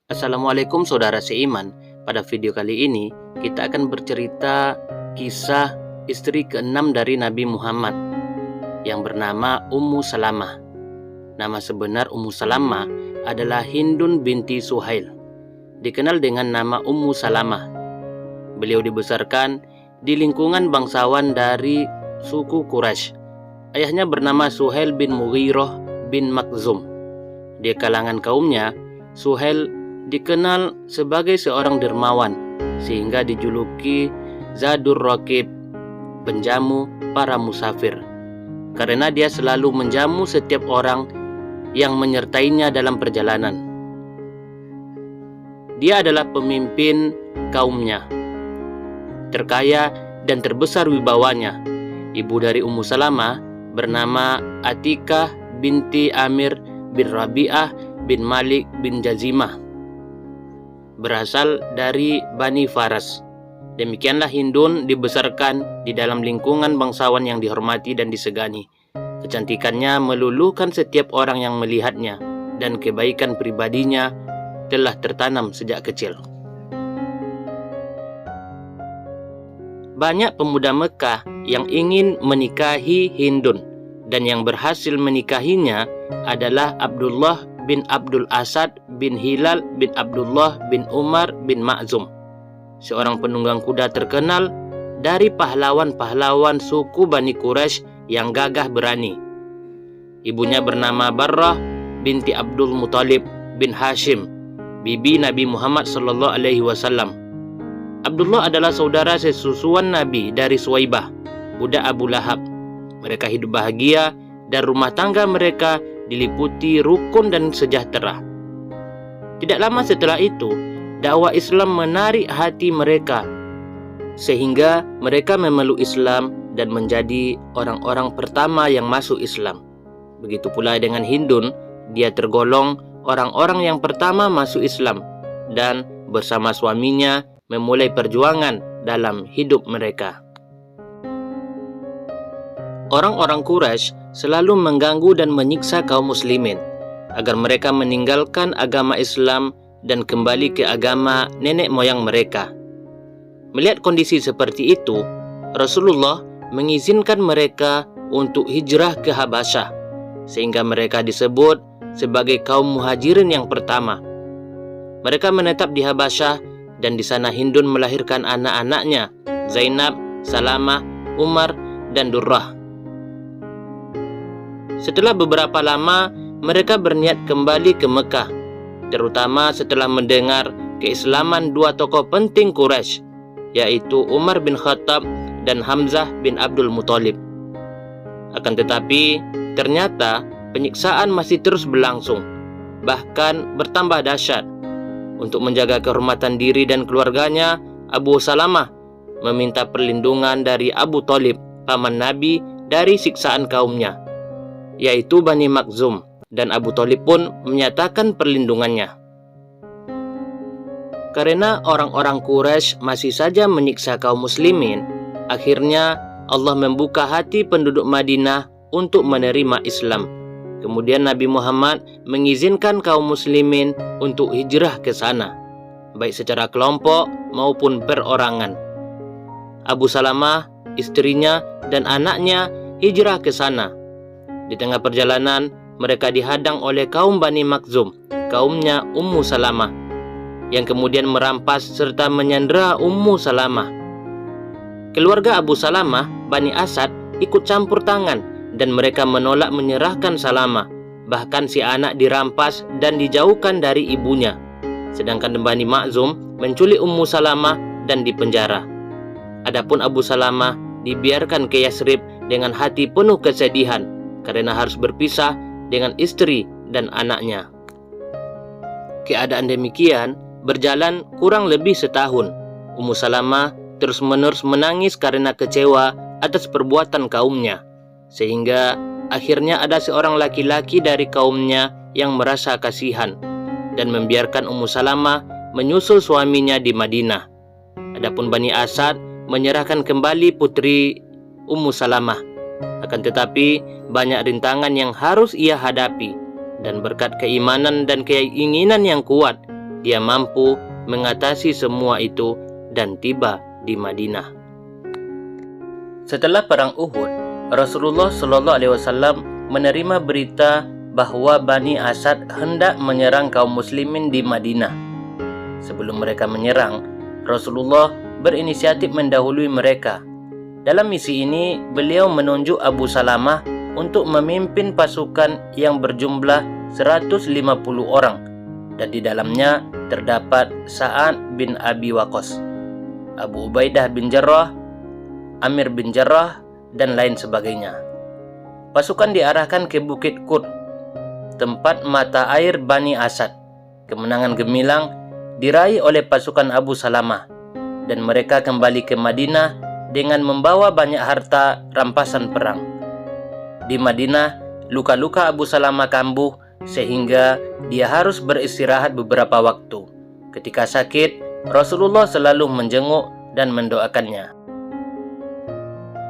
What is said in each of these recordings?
Assalamualaikum saudara seiman. Pada video kali ini kita akan bercerita kisah istri ke-6 dari Nabi Muhammad yang bernama Ummu Salamah. Nama sebenar Ummu Salamah adalah Hindun binti Suhail, dikenal dengan nama Ummu Salamah. Beliau dibesarkan di lingkungan bangsawan dari suku Quraisy. Ayahnya bernama Suhail bin Mughirah bin Makhzum. Di kalangan kaumnya, Suhail dikenal sebagai seorang dermawan, sehingga dijuluki Zadur Rakib, penjamu para musafir, karena dia selalu menjamu setiap orang yang menyertainya dalam perjalanan. Dia adalah pemimpin kaumnya, terkaya dan terbesar wibawanya. Ibu dari Ummu Salamah bernama Atikah binti Amir bin Rabi'ah bin Malik bin Jazimah, berasal dari Bani Faras. Demikianlah Hindun dibesarkan di dalam lingkungan bangsawan yang dihormati dan disegani. Kecantikannya meluluhkan setiap orang yang melihatnya, dan kebaikan pribadinya telah tertanam sejak kecil. Banyak pemuda Mekah yang ingin menikahi Hindun, dan yang berhasil menikahinya adalah Abdullah bin Abdul Asad bin Hilal bin Abdullah bin Umar bin Makhzum, seorang penunggang kuda terkenal dari pahlawan-pahlawan suku Bani Quraisy yang gagah berani. Ibunya bernama Barrah binti Abdul Muthalib bin Hashim, bibi Nabi Muhammad SAW. Abdullah adalah saudara sesusuan Nabi dari Suwaibah, budak Abu Lahab. Mereka hidup bahagia dan rumah tangga mereka diliputi rukun dan sejahtera. Tidak lama setelah itu, dakwah Islam menarik hati mereka, sehingga mereka memeluk Islam dan menjadi orang-orang pertama yang masuk Islam. Begitu pula dengan Hindun, dia tergolong orang-orang yang pertama masuk Islam dan bersama suaminya memulai perjuangan dalam hidup mereka. Orang-orang Quraisy selalu mengganggu dan menyiksa kaum muslimin agar mereka meninggalkan agama Islam dan kembali ke agama nenek moyang mereka. Melihat kondisi seperti itu, Rasulullah mengizinkan mereka untuk hijrah ke Habasyah, sehingga mereka disebut sebagai kaum muhajirin yang pertama. Mereka menetap di Habasyah, dan di sana Hindun melahirkan anak-anaknya, Zainab, Salamah, Umar, dan Durrah. Setelah beberapa lama, mereka berniat kembali ke Mekah, terutama setelah mendengar keislaman dua tokoh penting Quraisy, yaitu Umar bin Khattab dan Hamzah bin Abdul Muthalib. Akan tetapi, ternyata penyiksaan masih terus berlangsung, bahkan bertambah dahsyat. Untuk menjaga kehormatan diri dan keluarganya, Abu Salamah meminta perlindungan dari Abu Thalib, paman Nabi, dari siksaan kaumnya, yaitu Bani Makhzum, dan Abu Thalib pun menyatakan perlindungannya. Karena orang-orang Quraisy masih saja menyiksa kaum muslimin, akhirnya Allah membuka hati penduduk Madinah untuk menerima Islam. Kemudian Nabi Muhammad mengizinkan kaum muslimin untuk hijrah ke sana, baik secara kelompok maupun perorangan. Abu Salamah, istrinya, dan anaknya hijrah ke sana. Di tengah perjalanan, mereka dihadang oleh kaum Bani Makhzum, kaumnya Ummu Salamah, yang kemudian merampas serta menyandera Ummu Salamah. Keluarga Abu Salamah, Bani Asad, ikut campur tangan dan mereka menolak menyerahkan Salamah. Bahkan si anak dirampas dan dijauhkan dari ibunya. Sedangkan Bani Makhzum menculik Ummu Salamah dan dipenjara. Adapun Abu Salamah dibiarkan ke Yasrib dengan hati penuh kesedihan karena harus berpisah dengan istri dan anaknya. Keadaan demikian berjalan kurang lebih setahun. Ummu Salamah terus-menerus menangis karena kecewa atas perbuatan kaumnya, sehingga akhirnya ada seorang laki-laki dari kaumnya yang merasa kasihan dan membiarkan Ummu Salamah menyusul suaminya di Madinah. Adapun Bani Asad menyerahkan kembali putri Ummu Salamah. Akan tetapi banyak rintangan yang harus ia hadapi, dan berkat keimanan dan keinginan yang kuat, dia mampu mengatasi semua itu dan tiba di Madinah. Setelah perang Uhud, Rasulullah SAW menerima berita bahwa Bani Asad hendak menyerang kaum muslimin di Madinah. Sebelum mereka menyerang, Rasulullah berinisiatif mendahului mereka. Dalam misi ini, beliau menunjuk Abu Salamah untuk memimpin pasukan yang berjumlah 150 orang, dan di dalamnya terdapat Sa'ad bin Abi Waqqas, Abu Ubaidah bin Jarrah, Amir bin Jarrah, dan lain sebagainya. Pasukan diarahkan ke Bukit Qud, tempat mata air Bani Asad. Kemenangan gemilang diraih oleh pasukan Abu Salamah, dan mereka kembali ke Madinah dengan membawa banyak harta rampasan perang. Di Madinah, luka-luka Abu Salamah kambuh sehingga dia harus beristirahat beberapa waktu. Ketika sakit, Rasulullah selalu menjenguk dan mendoakannya.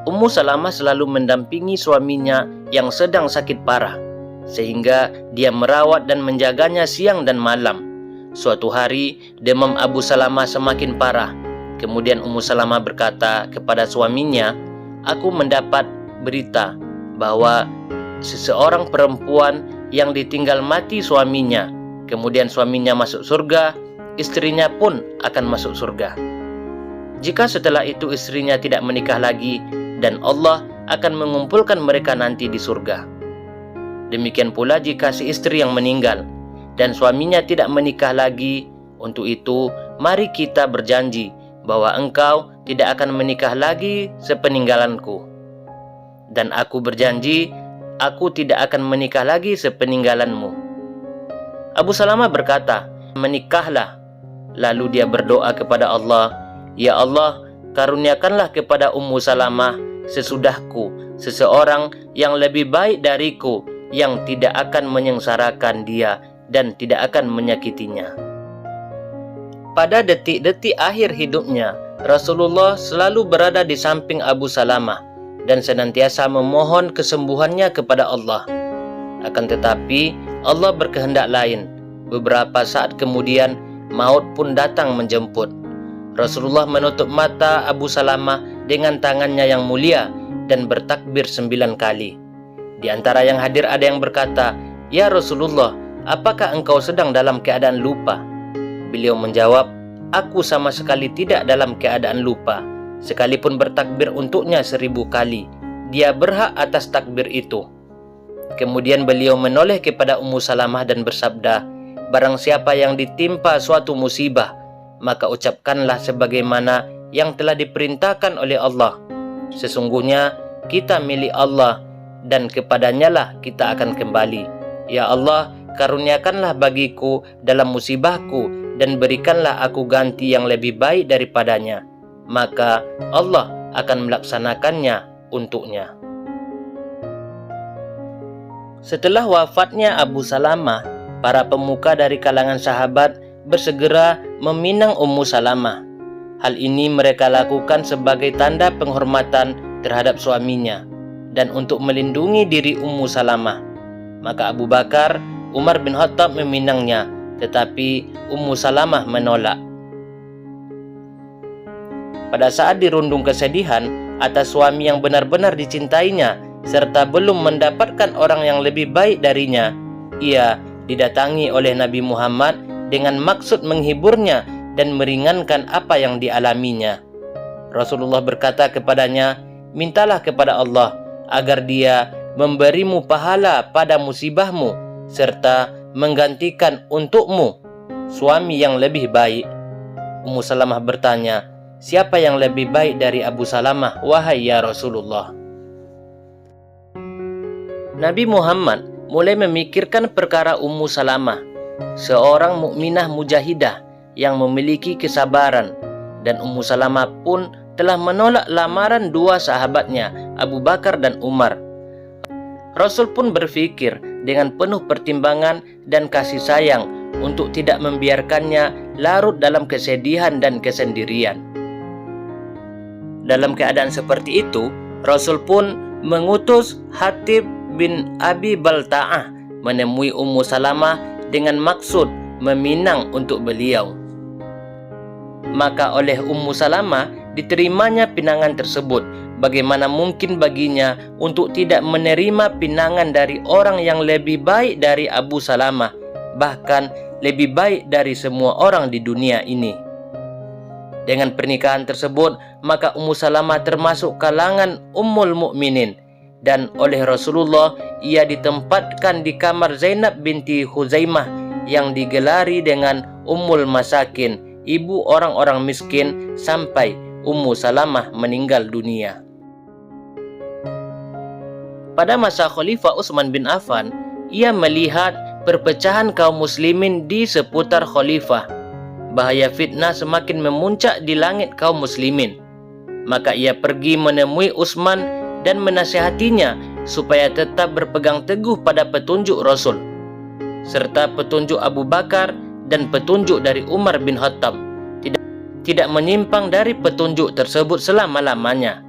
Ummu Salamah selalu mendampingi suaminya yang sedang sakit parah, sehingga dia merawat dan menjaganya siang dan malam. Suatu hari, demam Abu Salamah semakin parah. Kemudian Ummu Salamah berkata kepada suaminya, "Aku mendapat berita bahwa seseorang perempuan yang ditinggal mati suaminya, kemudian suaminya masuk surga, istrinya pun akan masuk surga. Jika setelah itu istrinya tidak menikah lagi, dan Allah akan mengumpulkan mereka nanti di surga. Demikian pula jika si istri yang meninggal dan suaminya tidak menikah lagi, untuk itu mari kita berjanji bahwa engkau tidak akan menikah lagi sepeninggalanku. Dan aku berjanji, aku tidak akan menikah lagi sepeninggalanmu." Abu Salamah berkata, "Menikahlah." Lalu dia berdoa kepada Allah, "Ya Allah, karuniakanlah kepada Ummu Salamah sesudahku seseorang yang lebih baik dariku, yang tidak akan menyengsarakan dia dan tidak akan menyakitinya." Pada detik-detik akhir hidupnya, Rasulullah selalu berada di samping Abu Salamah dan senantiasa memohon kesembuhannya kepada Allah. Akan tetapi, Allah berkehendak lain. Beberapa saat kemudian, maut pun datang menjemput. Rasulullah menutup mata Abu Salamah dengan tangannya yang mulia dan bertakbir 9 kali. Di antara yang hadir ada yang berkata, "Ya Rasulullah, apakah engkau sedang dalam keadaan lupa?" Beliau menjawab, "Aku sama sekali tidak dalam keadaan lupa. Sekalipun bertakbir untuknya 1000 kali, dia berhak atas takbir itu." Kemudian beliau menoleh kepada Ummu Salamah dan bersabda, "Barang siapa yang ditimpa suatu musibah, maka ucapkanlah sebagaimana yang telah diperintahkan oleh Allah. Sesungguhnya kita milik Allah dan kepadanya lah kita akan kembali. Ya Allah, karuniakanlah bagiku dalam musibahku dan berikanlah aku ganti yang lebih baik daripadanya. Maka Allah akan melaksanakannya untuknya." Setelah wafatnya Abu Salamah, para pemuka dari kalangan sahabat bersegera meminang Ummu Salamah. Hal ini mereka lakukan sebagai tanda penghormatan terhadap suaminya dan untuk melindungi diri Ummu Salamah. Maka Abu Bakar, Umar bin Khattab meminangnya, tetapi Ummu Salamah menolak. Pada saat dirundung kesedihan atas suami yang benar-benar dicintainya serta belum mendapatkan orang yang lebih baik darinya, ia didatangi oleh Nabi Muhammad dengan maksud menghiburnya dan meringankan apa yang dialaminya. Rasulullah berkata kepadanya, "Mintalah kepada Allah agar Dia memberimu pahala pada musibahmu serta menggantikan untukmu suami yang lebih baik." Ummu Salamah bertanya, "Siapa yang lebih baik dari Abu Salamah, wahai ya Rasulullah?" Nabi Muhammad mulai memikirkan perkara Ummu Salamah, seorang mukminah mujahidah yang memiliki kesabaran, dan Ummu Salamah pun telah menolak lamaran dua sahabatnya, Abu Bakar dan Umar. Rasul pun berpikir dengan penuh pertimbangan dan kasih sayang untuk tidak membiarkannya larut dalam kesedihan dan kesendirian. Dalam keadaan seperti itu, Rasul pun mengutus Hatib bin Abi Balta'ah menemui Ummu Salamah dengan maksud meminang untuk beliau. Maka oleh Ummu Salamah diterimanya pinangan tersebut. Bagaimana mungkin baginya untuk tidak menerima pinangan dari orang yang lebih baik dari Abu Salamah, bahkan lebih baik dari semua orang di dunia ini. Dengan pernikahan tersebut, maka Ummu Salamah termasuk kalangan Ummul Mukminin, dan oleh Rasulullah ia ditempatkan di kamar Zainab binti Huzaimah yang digelari dengan Ummul Masakin, ibu orang-orang miskin, sampai Ummu Salamah meninggal dunia. Pada masa Khalifah Utsman bin Affan, ia melihat perpecahan kaum muslimin di seputar khalifah. Bahaya fitnah semakin memuncak di langit kaum muslimin. Maka ia pergi menemui Utsman dan menasihatinya supaya tetap berpegang teguh pada petunjuk Rasul, serta petunjuk Abu Bakar dan petunjuk dari Umar bin Khattab, tidak menyimpang dari petunjuk tersebut selama-lamanya.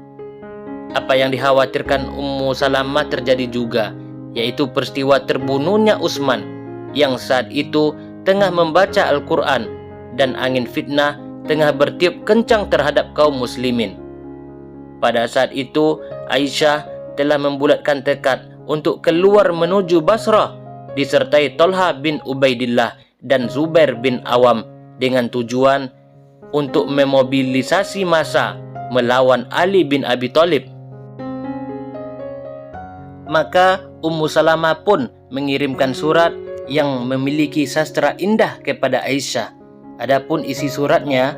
Apa yang dikhawatirkan Ummu Salamah terjadi juga, yaitu peristiwa terbunuhnya Utsman yang saat itu tengah membaca Al-Quran, dan angin fitnah tengah bertiup kencang terhadap kaum muslimin. Pada saat itu Aisyah telah membulatkan tekad untuk keluar menuju Basrah disertai Thalha bin Ubaidillah dan Zubair bin Awam dengan tujuan untuk memobilisasi massa melawan Ali bin Abi Thalib. Maka Ummu Salamah pun mengirimkan surat yang memiliki sastra indah kepada Aisyah. Adapun isi suratnya,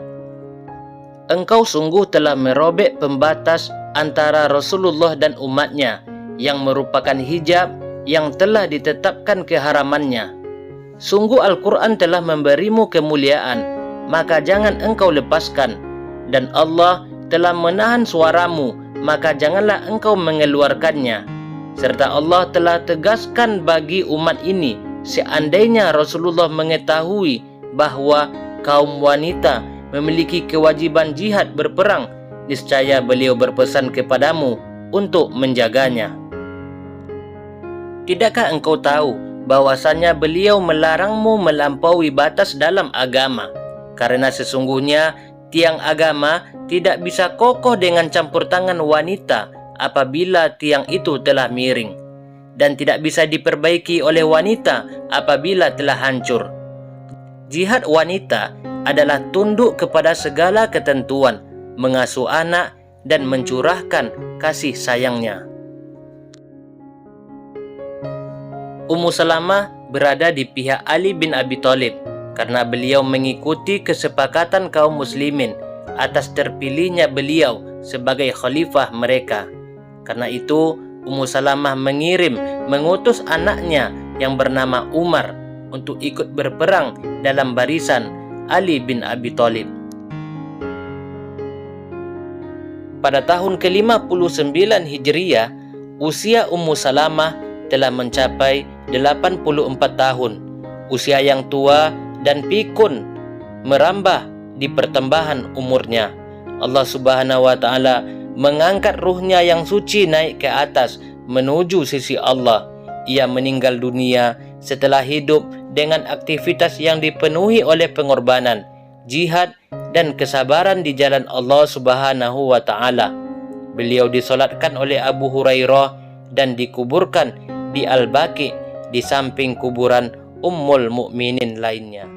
"Engkau sungguh telah merobek pembatas antara Rasulullah dan umatnya yang merupakan hijab yang telah ditetapkan keharamannya. Sungguh Al-Quran telah memberimu kemuliaan, maka jangan engkau lepaskan. Dan Allah telah menahan suaramu, maka janganlah engkau mengeluarkannya. Serta Allah telah tegaskan bagi umat ini, seandainya Rasulullah mengetahui bahwa kaum wanita memiliki kewajiban jihad berperang, niscaya beliau berpesan kepadamu untuk menjaganya. Tidakkah engkau tahu bahwasannya beliau melarangmu melampaui batas dalam agama? Karena sesungguhnya tiang agama tidak bisa kokoh dengan campur tangan wanita apabila tiang itu telah miring, dan tidak bisa diperbaiki oleh wanita apabila telah hancur. Jihad wanita adalah tunduk kepada segala ketentuan, mengasuh anak, dan mencurahkan kasih sayangnya." Ummu Salamah berada di pihak Ali bin Abi Thalib karena beliau mengikuti kesepakatan kaum muslimin atas terpilihnya beliau sebagai khalifah mereka. Karena itu Ummu Salamah mengutus anaknya yang bernama Umar untuk ikut berperang dalam barisan Ali bin Abi Thalib. Pada tahun ke-59 Hijriah, usia Ummu Salamah telah mencapai 84 tahun. Usia yang tua dan pikun merambah di pertambahan umurnya. Allah Subhanahu wa Ta'ala mengangkat ruhnya yang suci naik ke atas menuju sisi Allah. Ia meninggal dunia setelah hidup dengan aktivitas yang dipenuhi oleh pengorbanan, jihad, dan kesabaran di jalan Allah Subhanahu wa Ta'ala. Beliau disolatkan oleh Abu Hurairah dan dikuburkan di Al-Baqi di samping kuburan Ummul Mukminin lainnya.